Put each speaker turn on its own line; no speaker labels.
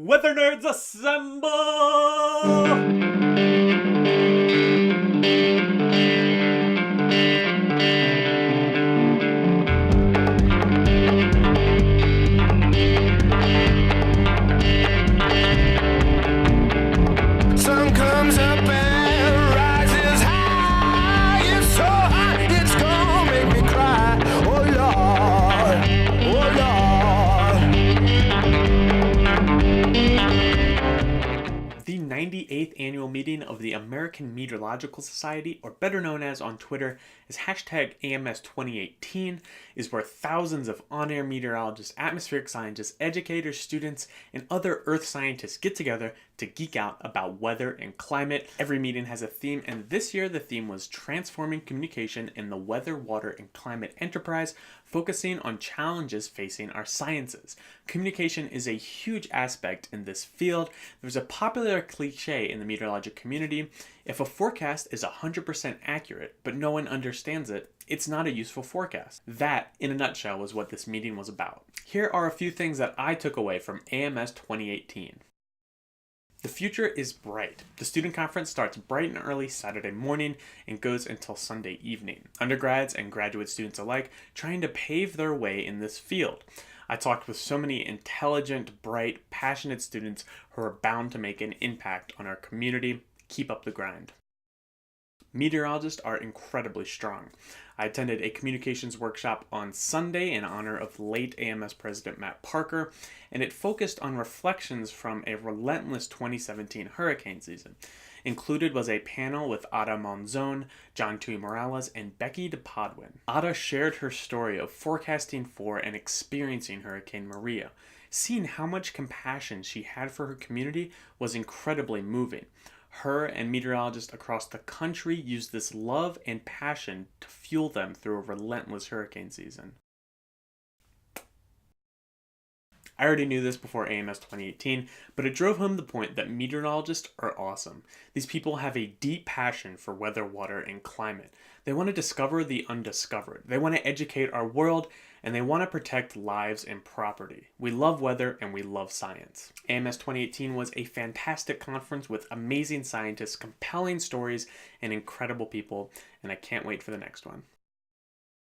Weather nerds assemble!
Sun comes up and rises high. It's so hot, it's gonna make me cry. Oh Lord, oh Lord.
The 98th annual meeting of the American Meteorological Society, or better known as on Twitter as hashtag AMS 2018, is where thousands of on-air meteorologists, atmospheric scientists, educators, students, and other earth scientists get together to geek out about weather and climate. Every meeting has a theme, and this year the theme was Transforming Communication in the Weather, Water, and Climate Enterprise, focusing on challenges facing our sciences. Communication is a huge aspect in this field. There's a popular cliche in the meteorological community: if a forecast is 100% accurate, but no one understands it, it's not a useful forecast. That, in a nutshell, was what this meeting was about. Here are a few things that I took away from AMS 2018. The future is bright. The student conference starts bright and early Saturday morning and goes until Sunday evening. Undergrads and graduate students alike trying to pave their way in this field. I talked with so many intelligent, bright, passionate students who are bound to make an impact on our community. Keep up the grind. Meteorologists are incredibly strong. I attended a communications workshop on Sunday in honor of late AMS President Matt Parker, and it focused on reflections from a relentless 2017 hurricane season. Included was a panel with Ada Monzon, John Tui Morales, and Becky DePodwin. Ada shared her story of forecasting for and experiencing Hurricane Maria. Seeing how much compassion she had for her community was incredibly moving. Her and meteorologists across the country used this love and passion to fuel them through a relentless hurricane season. I already knew this before AMS 2018, but it drove home the point that meteorologists are awesome. These people have a deep passion for weather, water, and climate. They want to discover the undiscovered. They want to educate our world, and they want to protect lives and property. We love weather and we love science. AMS 2018 was a fantastic conference with amazing scientists, compelling stories, and incredible people, and I can't wait for the next one.